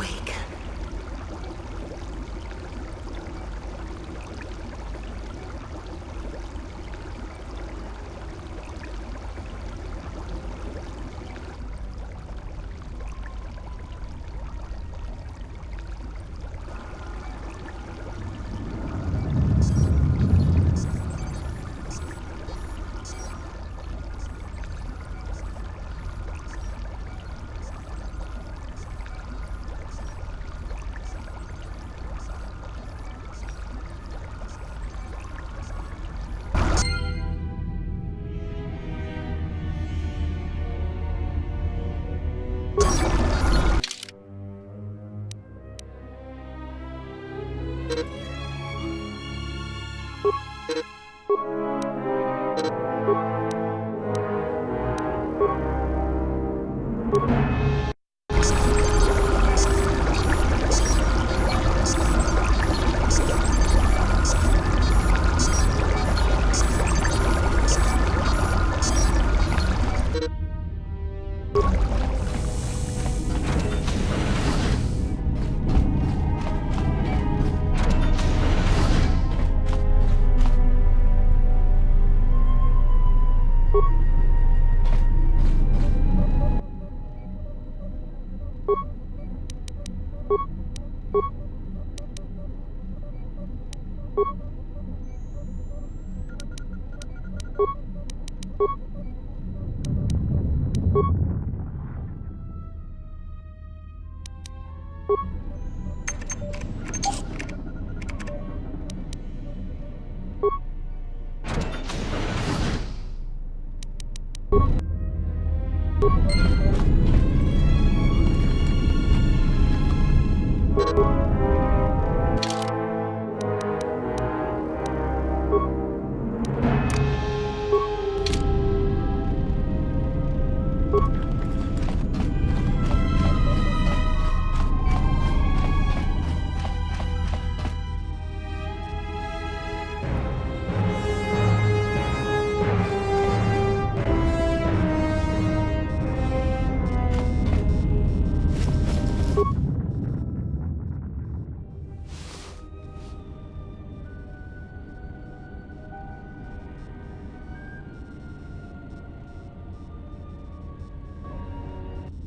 awaken.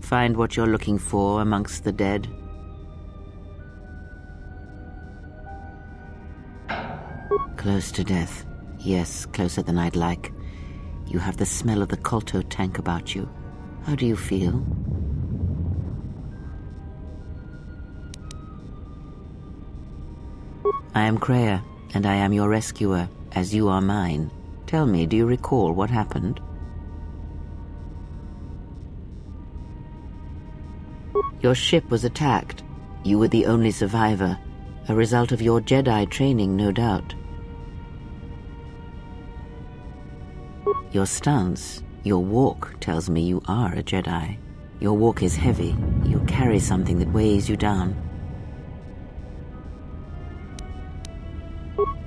Find what you're looking for amongst the dead? Close to death. Yes, closer than I'd like. You have the smell of the Kolto tank about you. How do you feel? I am Kreia, and I am your rescuer, as you are mine. Tell me, do you recall what happened? Your ship was attacked. You were the only survivor, a result of your Jedi training, no doubt. Your stance, your walk tells me you are a Jedi. Your walk is heavy. You carry something that weighs you down.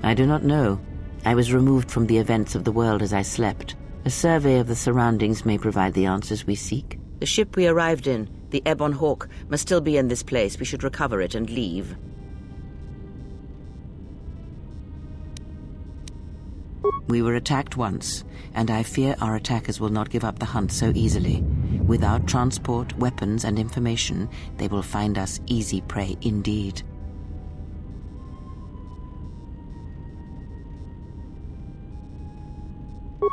I do not know. I was removed from the events of the world as I slept. A survey of the surroundings may provide the answers we seek. The ship we arrived in, the Ebon Hawk, must still be in this place. We should recover it and leave. We were attacked once, and I fear our attackers will not give up the hunt so easily. Without transport, weapons, and information, they will find us easy prey indeed.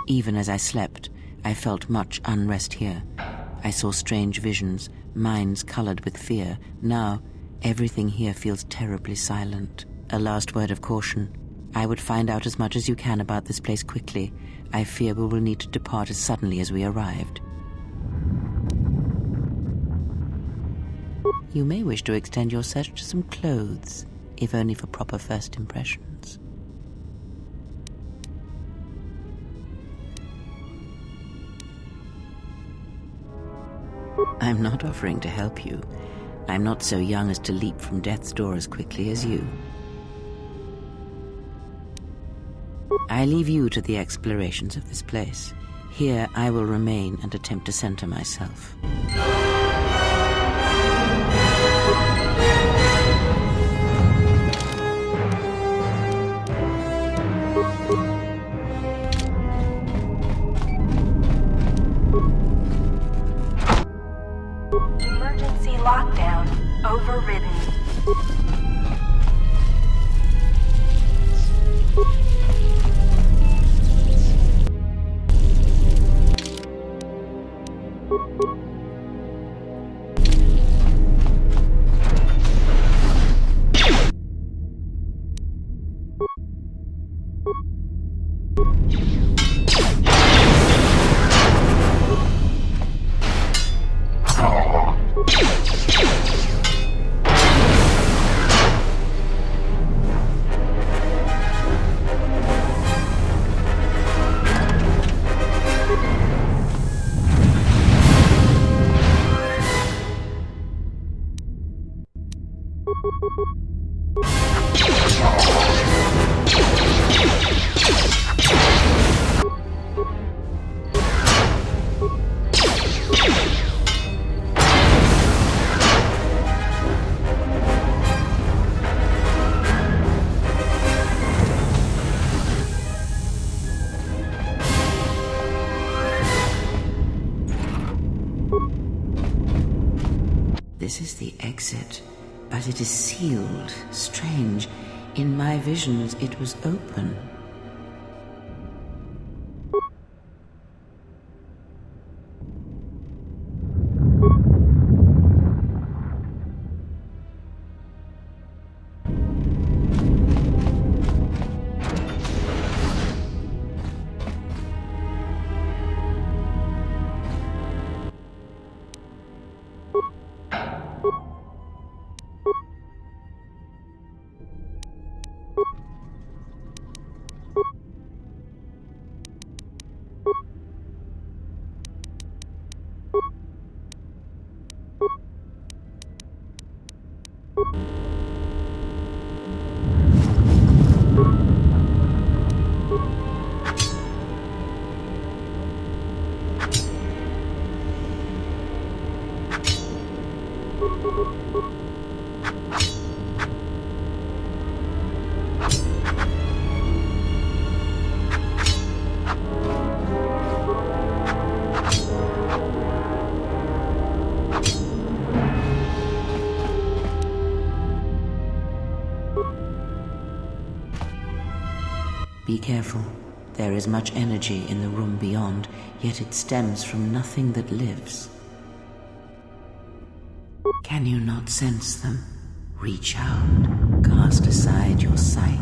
Even as I slept, I felt much unrest here. I saw strange visions, minds colored with fear. Now, everything here feels terribly silent. A last word of caution. I would find out as much as you can about this place quickly. I fear we will need to depart as suddenly as we arrived. You may wish to extend your search to some clothes, if only for proper first impressions. I'm not offering to help you. I'm not so young as to leap from death's door as quickly as you. I leave you to the explorations of this place. Here I will remain and attempt to center myself. Lockdown overridden. This is the exit, but it is sealed. Strange. In my visions, it was open. Be careful. There is much energy in the room beyond, yet it stems from nothing that lives. Can you not sense them? Reach out. Cast aside your sight.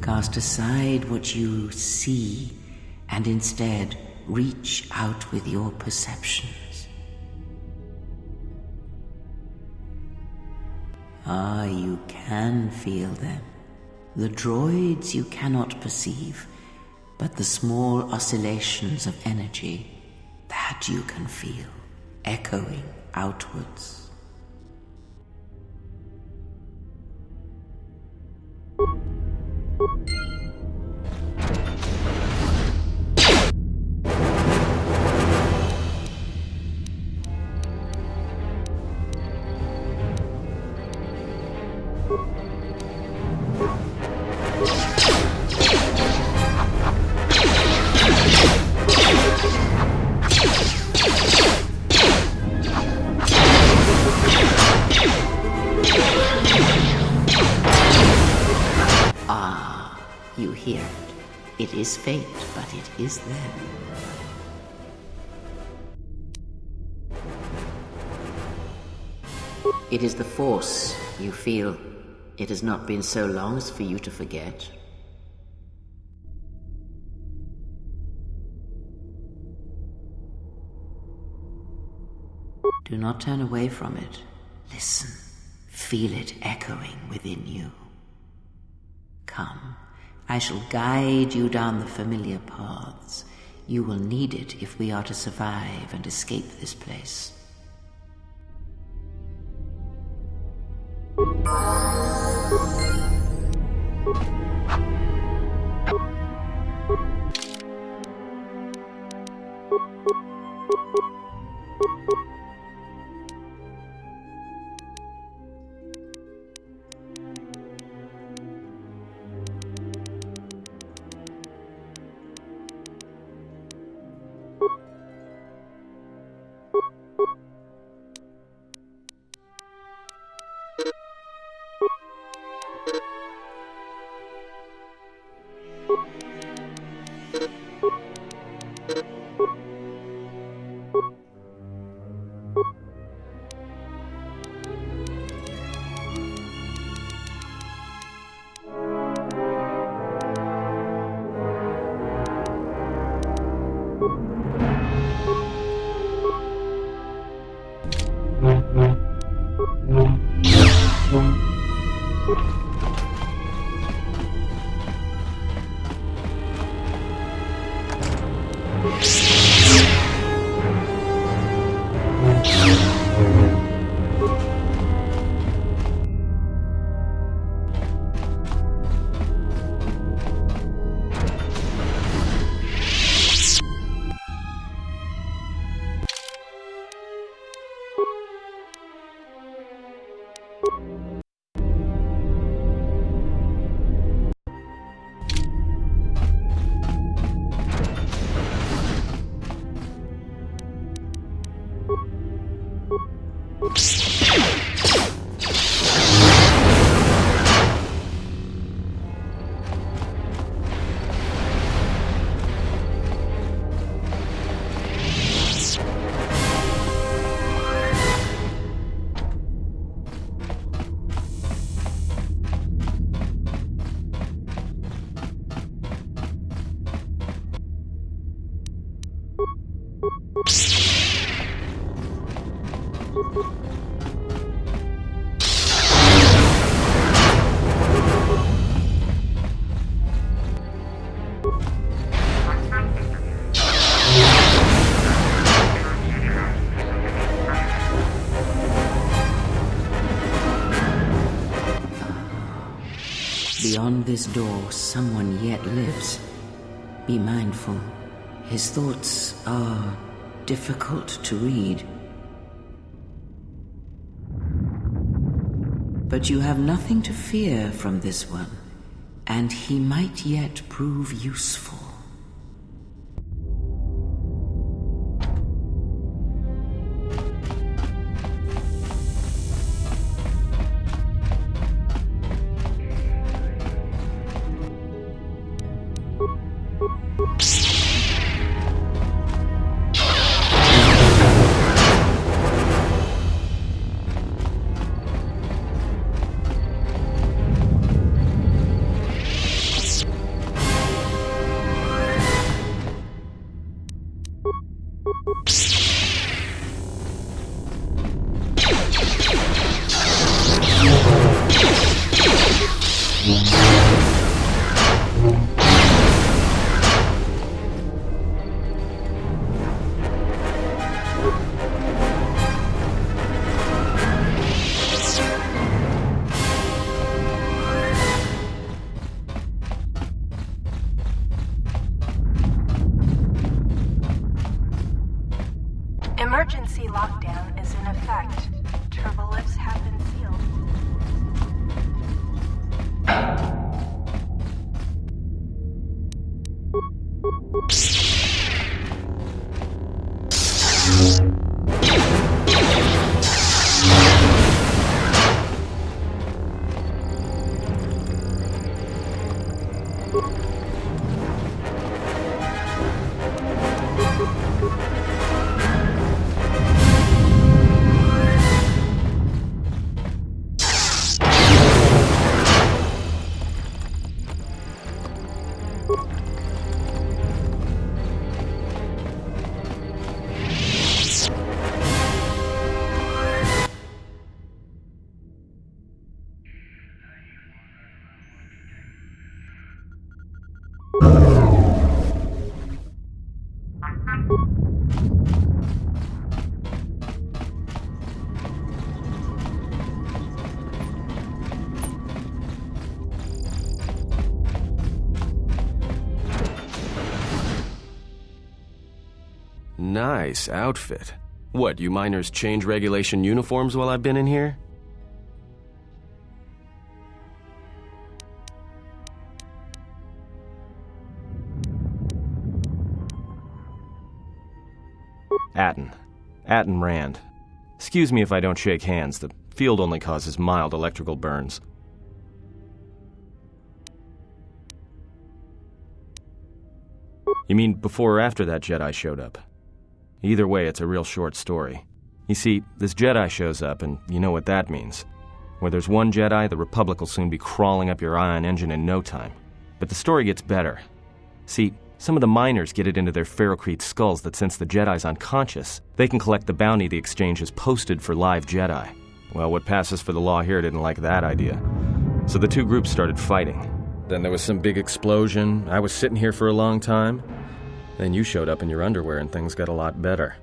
Cast aside what you see, and instead reach out with your perceptions. Ah, you can feel them. The droids you cannot perceive, but the small oscillations of energy, that you can feel, echoing outwards. You hear it. It is faint, but it is them. It is the Force, you feel. It has not been so long as for you to forget. Do not turn away from it. Listen. Feel it echoing within you. Come. I shall guide you down the familiar paths. You will need it if we are to survive and escape this place. Beyond this door, someone yet lives. Be mindful. His thoughts are difficult to read. But you have nothing to fear from this one, and he might yet prove useful. Emergency lockdown is in effect. Turbolifts have been sealed. Nice outfit. What, you miners change regulation uniforms while I've been in here? Atten Rand. Excuse me if I don't shake hands. The field only causes mild electrical burns. You mean before or after that Jedi showed up? Either way, it's a real short story. You see, this Jedi shows up, and you know what that means. Where there's one Jedi, the Republic will soon be crawling up your ion engine in no time. But the story gets better. See, some of the miners get it into their ferrocrete skulls that since the Jedi's unconscious, they can collect the bounty the exchange has posted for live Jedi. Well, what passes for the law here didn't like that idea. So the two groups started fighting. Then there was some big explosion. I was sitting here for a long time. Then you showed up in your underwear and things got a lot better.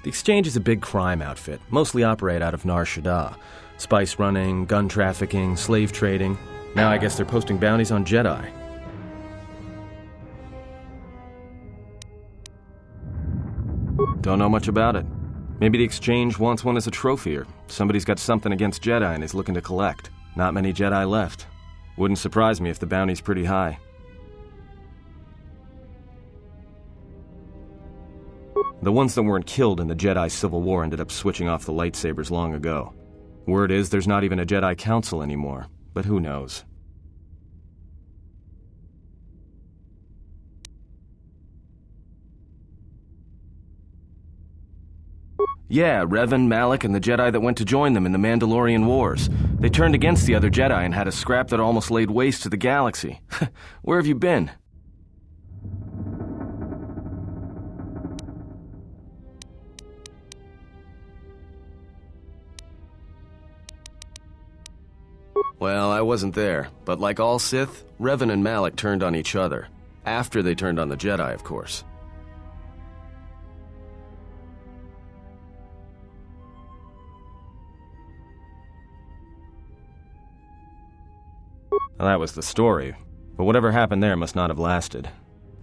The exchange is a big crime outfit, mostly operate out of Nar Shaddaa. Spice running, gun trafficking, slave trading. Now I guess they're posting bounties on Jedi. Don't know much about it. Maybe the Exchange wants one as a trophy, or somebody's got something against Jedi and is looking to collect. Not many Jedi left. Wouldn't surprise me if the bounty's pretty high. The ones that weren't killed in the Jedi Civil War ended up switching off the lightsabers long ago. Word is there's not even a Jedi Council anymore, but who knows? Yeah, Revan, Malak, and the Jedi that went to join them in the Mandalorian Wars. They turned against the other Jedi and had a scrap that almost laid waste to the galaxy. Where have you been? Well, I wasn't there, but like all Sith, Revan and Malak turned on each other. After they turned on the Jedi, of course. Well, that was the story, but whatever happened there must not have lasted.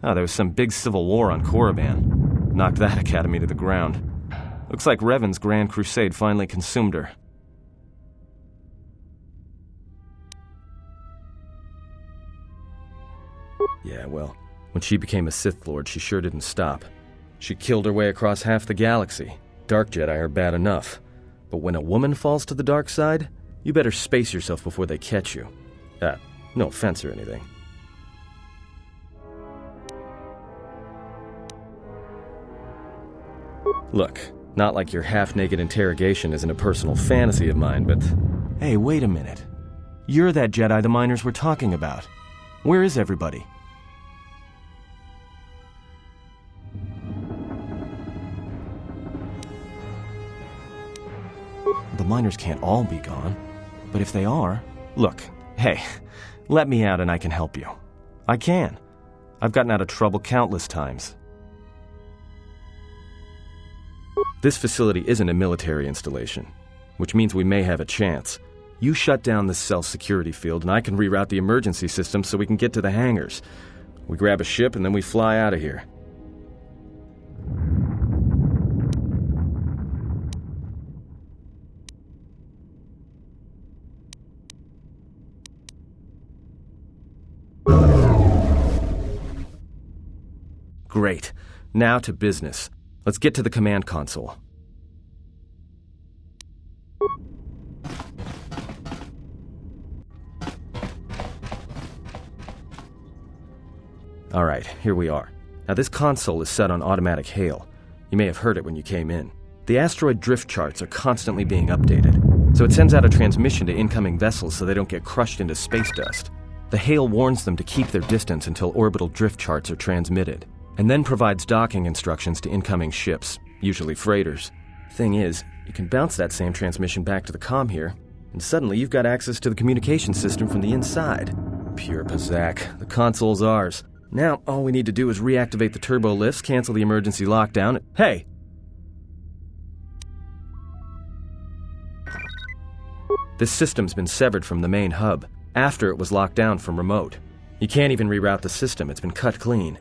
Oh, there was some big civil war on Korriban. Knocked that academy to the ground. Looks like Revan's grand crusade finally consumed her. Yeah, well, when she became a Sith Lord, she sure didn't stop. She killed her way across half the galaxy. Dark Jedi are bad enough. But when a woman falls to the dark side, you better space yourself before they catch you. No offense or anything. Look, not like your half-naked interrogation isn't a personal fantasy of mine, but... Hey, wait a minute. You're that Jedi the miners were talking about. Where is everybody? The miners can't all be gone, but if they are... Look, hey, let me out and I can help you. I can. I've gotten out of trouble countless times. This facility isn't a military installation, which means we may have a chance. You shut down this cell security field and I can reroute the emergency system so we can get to the hangars. We grab a ship and then we fly out of here. Great. Now to business. Let's get to the command console. Alright, here we are. Now this console is set on automatic hail. You may have heard it when you came in. The asteroid drift charts are constantly being updated, so it sends out a transmission to incoming vessels so they don't get crushed into space dust. The hail warns them to keep their distance until orbital drift charts are transmitted, and then provides docking instructions to incoming ships, usually freighters. Thing is, you can bounce that same transmission back to the comm here, and suddenly you've got access to the communication system from the inside. Pure Pazak. The console's ours. Now, all we need to do is reactivate the turbo lifts, cancel the emergency lockdown. Hey! This system's been severed from the main hub, after it was locked down from remote. You can't even reroute the system, it's been cut clean.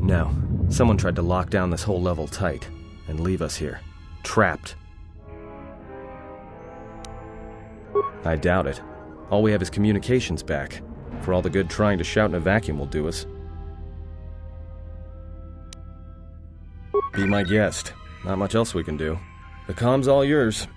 No, someone tried to lock down this whole level tight, and leave us here, trapped. I doubt it. All we have is communications back. For all the good trying to shout in a vacuum will do us. Be my guest. Not much else we can do. The comm's all yours.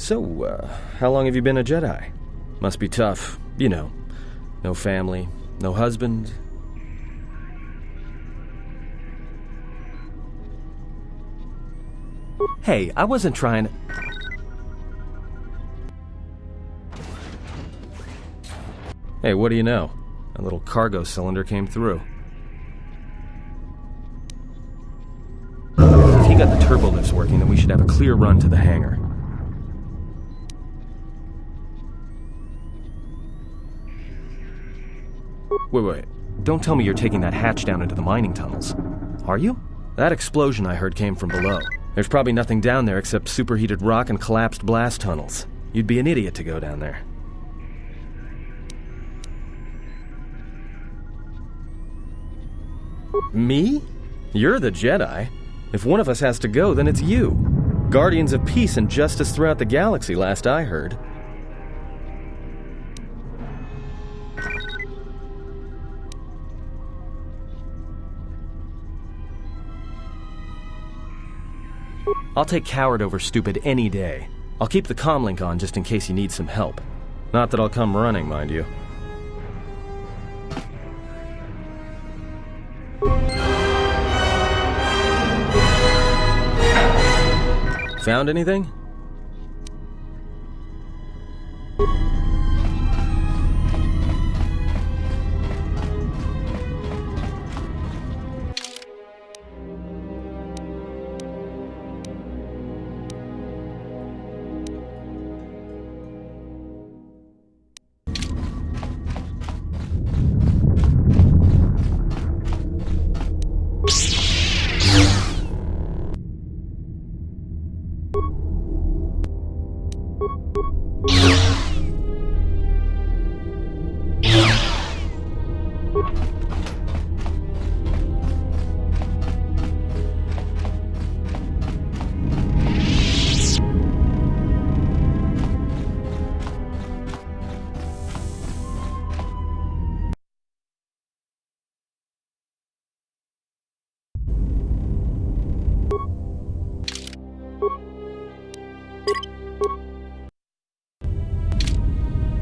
So, how long have you been a Jedi? Must be tough, you know. No family, no husband. Hey, I wasn't trying to... Hey, what do you know? A little cargo cylinder came through. If he got the turbo lifts working, then we should have a clear run to the hangar. Wait. Don't tell me you're taking that hatch down into the mining tunnels. Are you? That explosion I heard came from below. There's probably nothing down there except superheated rock and collapsed blast tunnels. You'd be an idiot to go down there. Me? You're the Jedi. If one of us has to go, then it's you. Guardians of peace and justice throughout the galaxy, last I heard. I'll take coward over stupid any day. I'll keep the comlink on just in case you need some help. Not that I'll come running, mind you. Found anything?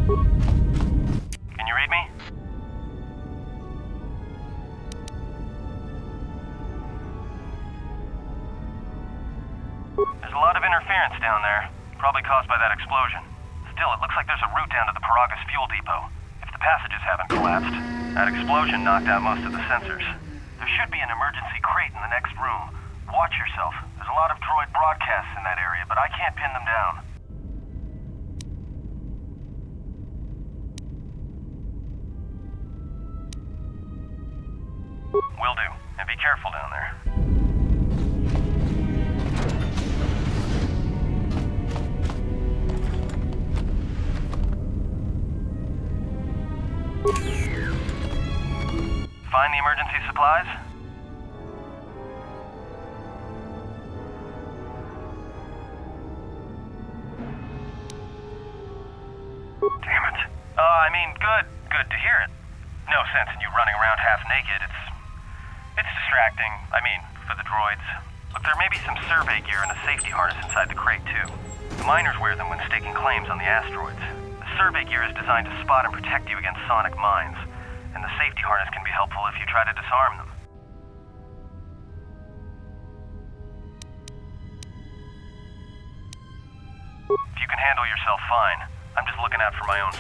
Can you read me? There's a lot of interference down there, probably caused by that explosion. Still, it looks like there's a route down to the Peragus fuel depot. If the passages haven't collapsed, that explosion knocked out most of the sensors. There should be an emergency crate in the next room. Watch yourself. There's a lot of droid broadcasts in that area, but I can't pin them down. Will do. And be careful down there. Find the emergency supplies? Damn it. Good to hear it. No sense in you running around half naked. It's distracting. I mean, for the droids. Look, there may be some survey gear and a safety harness inside the crate, too. The miners wear them when staking claims on the asteroids. The survey gear is designed to spot and protect you against sonic mines, and the safety harness can be helpful if you try to disarm them. If you can handle yourself, fine. I'm just looking out for my own.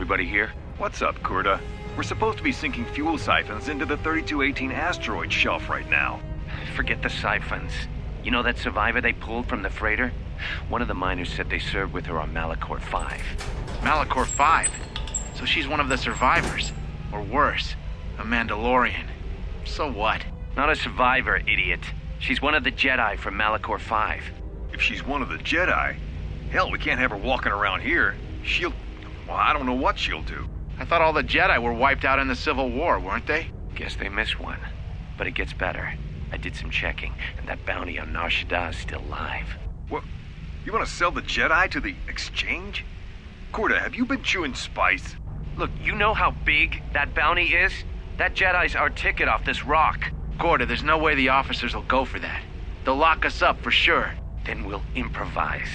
everybody here? What's up, Kurta? We're supposed to be sinking fuel siphons into the 3218 asteroid shelf right now. Forget the siphons. You know that survivor they pulled from the freighter? One of the miners said they served with her on Malachor 5. Malachor 5? So she's one of the survivors. Or worse, a Mandalorian. So what? Not a survivor, idiot. She's one of the Jedi from Malachor 5. If she's one of the Jedi, hell, we can't have her walking around here. Well, I don't know what she'll do. I thought all the Jedi were wiped out in the Civil War, weren't they? Guess they missed one. But it gets better. I did some checking, and that bounty on Nar Shaddaa is still live. What? You want to sell the Jedi to the exchange? Kurta, have you been chewing spice? Look, you know how big that bounty is? That Jedi's our ticket off this rock. Gorda, there's no way the officers will go for that. They'll lock us up for sure. Then we'll improvise.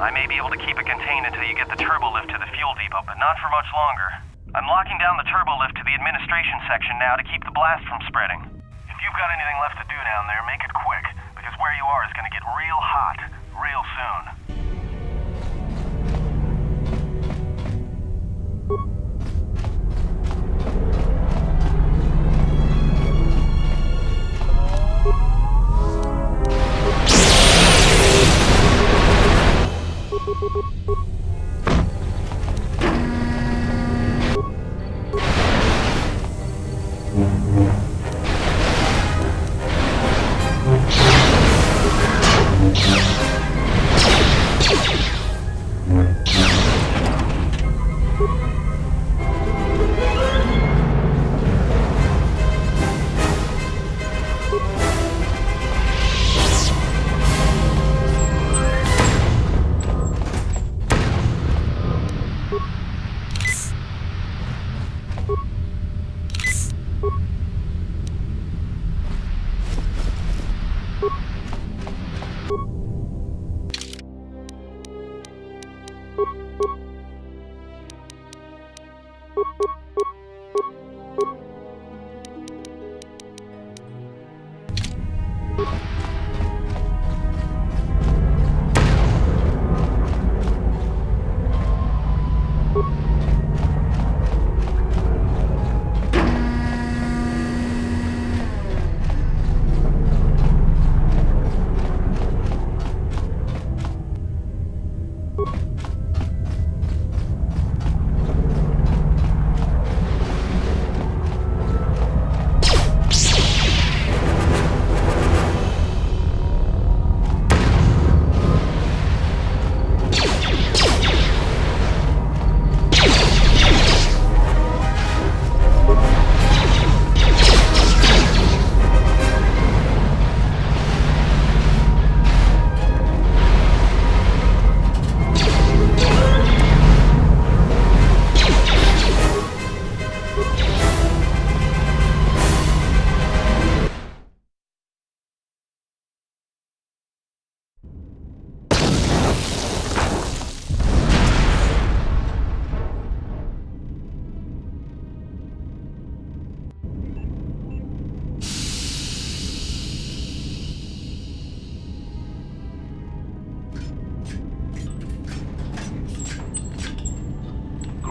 I may be able to keep it contained until you get the turbo lift to the fuel depot, but not for much longer. I'm locking down the turbo lift to the administration section now to keep the blast from spreading. If you've got anything left to do down there, make it quick, because where you are is going to get real hot real soon.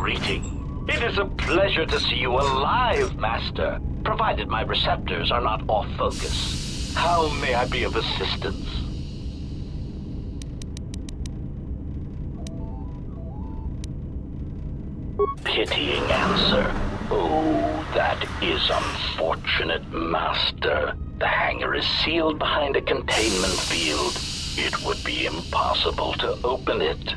Greeting. It is a pleasure to see you alive, Master, provided my receptors are not off focus. How may I be of assistance? Pitying answer. Oh, that is unfortunate, Master. The hangar is sealed behind a containment field. It would be impossible to open it.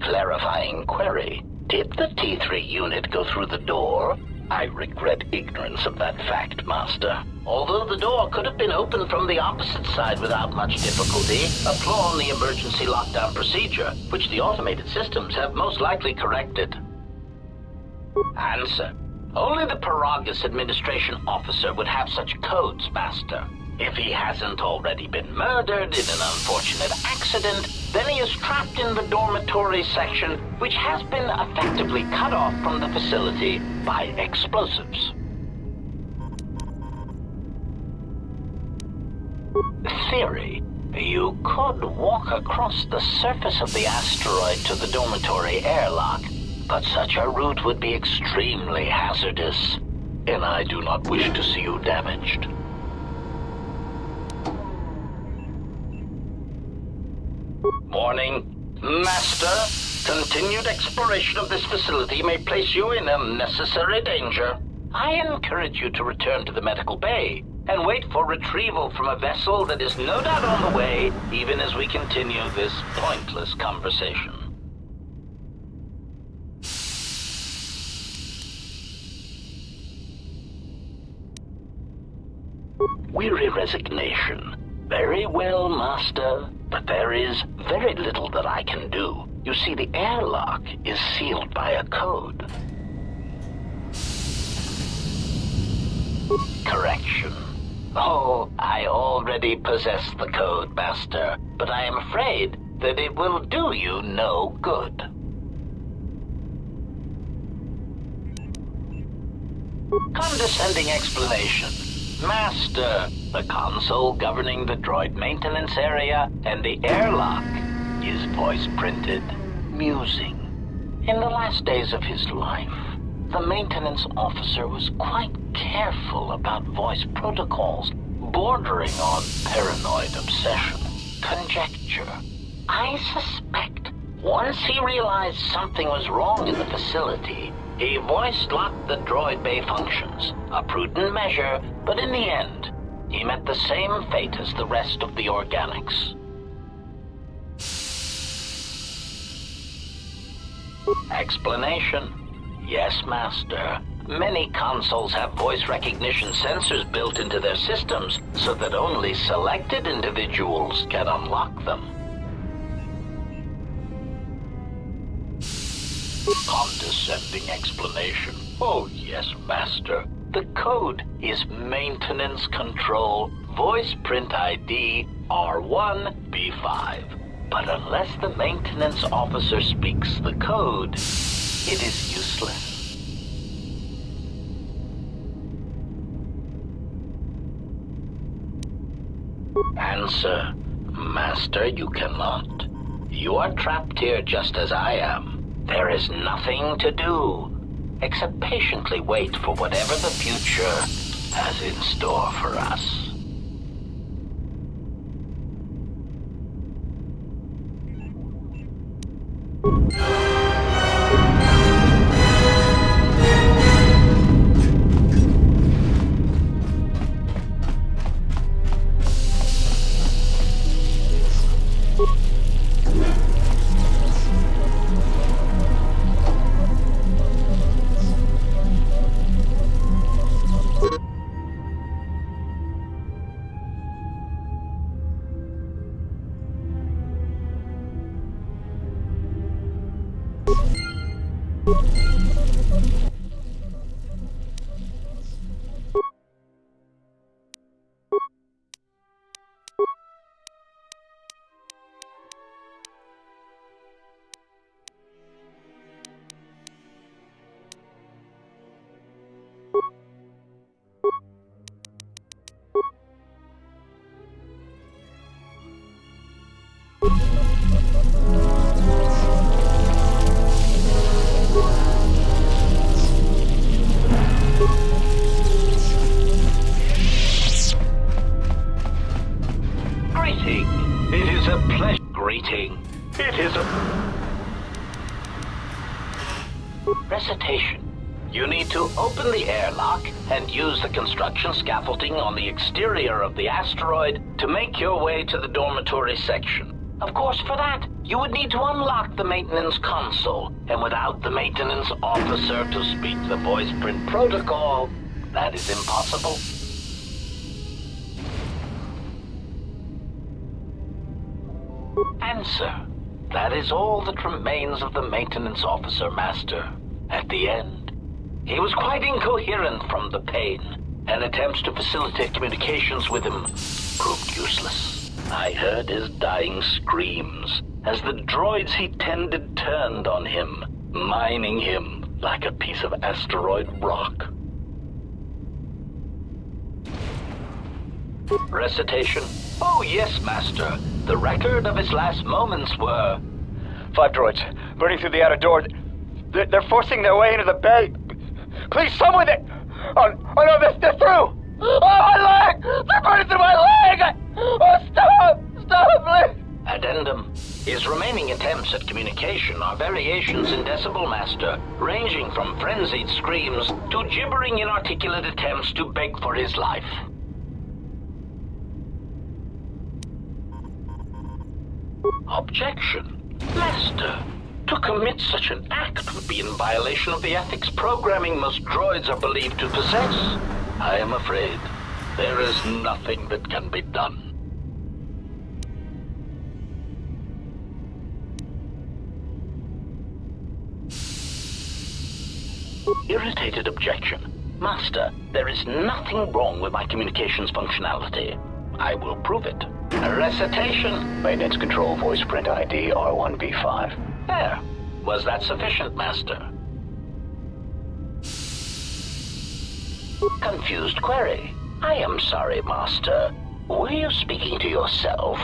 Clarifying query. Did the T3 unit go through the door? I regret ignorance of that fact, Master. Although the door could have been opened from the opposite side without much difficulty, a flaw in the emergency lockdown procedure, which the automated systems have most likely corrected. Answer. Only the Peragus administration officer would have such codes, Master. If he hasn't already been murdered in an unfortunate accident, then he is trapped in the dormitory section, which has been effectively cut off from the facility by explosives. Theory. You could walk across the surface of the asteroid to the dormitory airlock, but such a route would be extremely hazardous, and I do not wish to see you damaged. Warning. Master, continued exploration of this facility may place you in unnecessary danger. I encourage you to return to the medical bay and wait for retrieval from a vessel that is no doubt on the way, even as we continue this pointless conversation. Weary resignation. Very well, Master, but there is very little that I can do. You see, the airlock is sealed by a code. Correction. Oh, I already possess the code, Master, but I am afraid that it will do you no good. Condescending explanation. Master, the console governing the droid maintenance area and the airlock is voice-printed, musing. In the last days of his life, the maintenance officer was quite careful about voice protocols, bordering on paranoid obsession. Conjecture. I suspect once he realized something was wrong in the facility, he voice-locked the droid bay functions, a prudent measure, but in the end, he met the same fate as the rest of the organics. Explanation. Yes, Master. Many consoles have voice recognition sensors built into their systems so that only selected individuals can unlock them. Condescending explanation. Oh, yes, Master. The code is Maintenance Control Voice Print ID R1B5. But unless the maintenance officer speaks the code, it is useless. Answer. Master, you cannot. You are trapped here just as I am. There is nothing to do, except patiently wait for whatever the future has in store for us. Recitation. You need to open the airlock and use the construction scaffolding on the exterior of the asteroid to make your way to the dormitory section. Of course, for that, you would need to unlock the maintenance console, and without the maintenance officer to speak the voice print protocol, that is impossible. Answer. That is all that remains of the maintenance officer, Master. At the end, he was quite incoherent from the pain, and attempts to facilitate communications with him proved useless. I heard his dying screams as the droids he tended turned on him, mining him like a piece of asteroid rock. Recitation. Oh yes, Master. The record of his last moments were... 5 droids, burning through the outer door. They're forcing their way into the bay. Please, someone that... Oh no, they're through! Oh, my leg! They're burning through my leg! Oh, stop! Stop, please! Addendum. His remaining attempts at communication are variations in Decibel Master, ranging from frenzied screams to gibbering inarticulate attempts to beg for his life. Objection. Master, to commit such an act would be in violation of the ethics programming most droids are believed to possess. I am afraid there is nothing that can be done. Irritated objection. Master, there is nothing wrong with my communications functionality. I will prove it. A recitation. Maintenance control voice print ID R1V5. There. Was that sufficient, Master? Confused query. I am sorry, Master. Were you speaking to yourself?